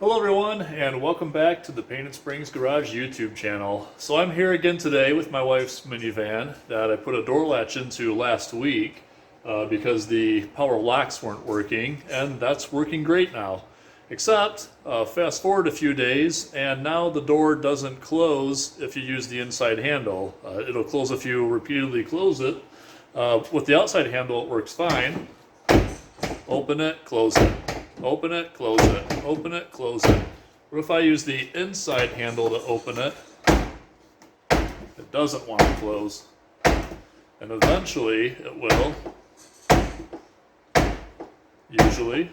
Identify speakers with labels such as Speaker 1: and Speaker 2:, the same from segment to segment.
Speaker 1: Hello everyone, and welcome back to the Painted Springs Garage YouTube channel. So I'm here again today with my wife's minivan that I put a door latch into last week because the power locks weren't working, and that's working great now. Except, fast forward a few days, and now the door doesn't close if you use the inside handle. It'll close if you repeatedly close it. With the outside handle it works fine. Open it, close it. Open it, close it, open it, close it. What if I use the inside handle to open it? It doesn't want to close. And eventually it will. Usually.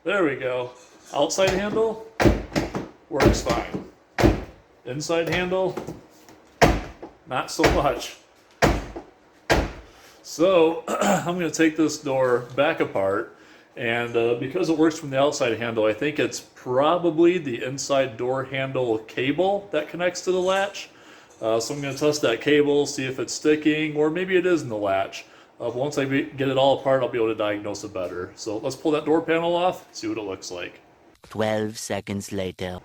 Speaker 1: There we go. Outside handle works fine. Inside handle, not so much. So I'm going to take this door back apart, and because it works from the outside handle, I think it's probably the inside door handle cable that connects to the latch. So I'm going to test that cable, see if it's sticking, or maybe it is in the latch. But once I get it all apart, I'll be able to diagnose it better. So let's pull that door panel off, see what it looks like.
Speaker 2: 12 seconds later.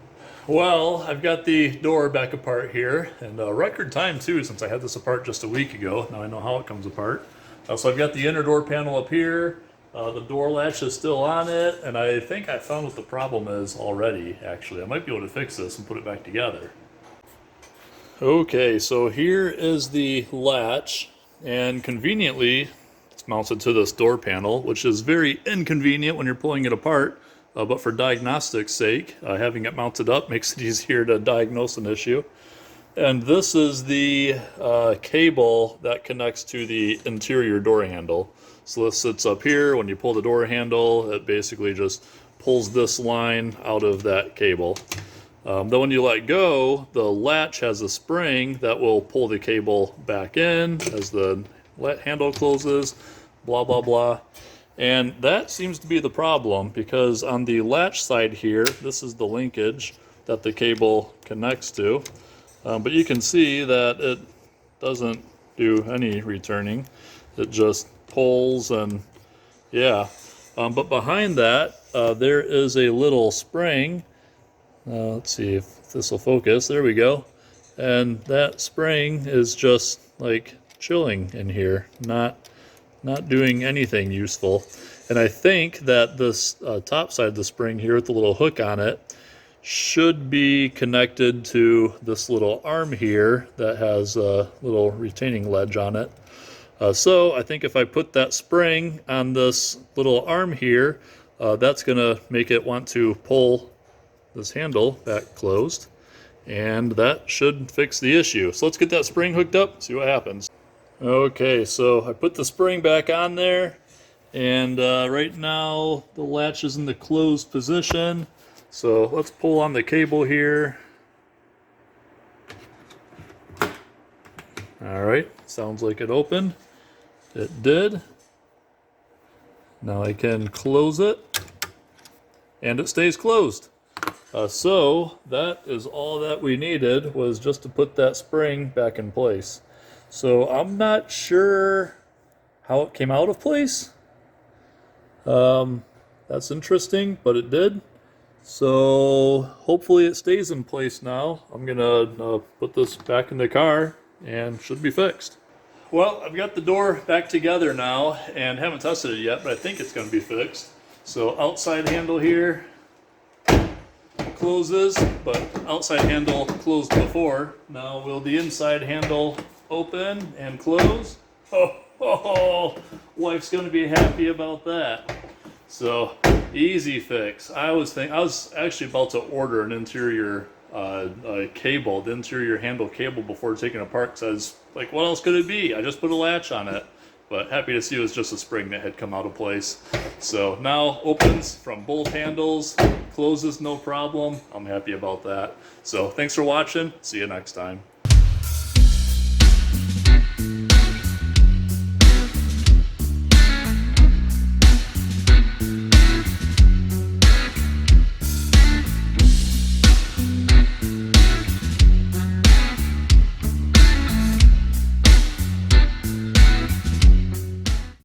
Speaker 1: Well, I've got the door back apart here, and record time too, since I had this apart just a week ago. Now I know how it comes apart. So I've got the inner door panel up here. The door latch is still on it, and I think I found what the problem is already, actually. I might be able to fix this and put it back together. Okay, so here is the latch, and conveniently it's mounted to this door panel, which is very inconvenient when you're pulling it apart. But for diagnostics sake, having it mounted up makes it easier to diagnose an issue. And this is the cable that connects to the interior door handle. So this sits up here. When you pull the door handle, it basically just pulls this line out of that cable. Then when you let go, the latch has a spring that will pull the cable back in as the handle closes, blah, blah, blah. And that seems to be the problem, because on the latch side here, this is the linkage that the cable connects to. But you can see that it doesn't do any returning. It just pulls, and yeah. But behind that, there is a little spring. Let's see if this will focus. There we go. And that spring is just like chilling in here, not doing anything useful. And I think that this top side of the spring here with the little hook on it should be connected to this little arm here that has a little retaining ledge on it. So I think if I put that spring on this little arm here, that's going to make it want to pull this handle back closed, and that should fix the issue. So let's get that spring hooked up, see what happens. Okay, so I put the spring back on there, and right now the latch is in the closed position. So let's pull on the cable here. Alright, sounds like it opened. It did. Now I can close it, and it stays closed. So that is all that we needed, was just to put that spring back in place. So I'm not sure how it came out of place. That's interesting, but it did. So hopefully it stays in place now. I'm gonna put this back in the car and should be fixed. Well, I've got the door back together now and haven't tested it yet, but I think it's gonna be fixed. So outside handle here closes, but outside handle closed before. Now will the inside handle open and close? Oh, wife's gonna be happy about that. So easy fix. I was actually about to order an interior cable, the interior handle cable, before taking it apart, because I was like, what else could it be? I just put a latch on it. But happy to see it was just a spring that had come out of place. So now opens from both handles, closes no problem. I'm happy about that. So thanks for watching. See you next time.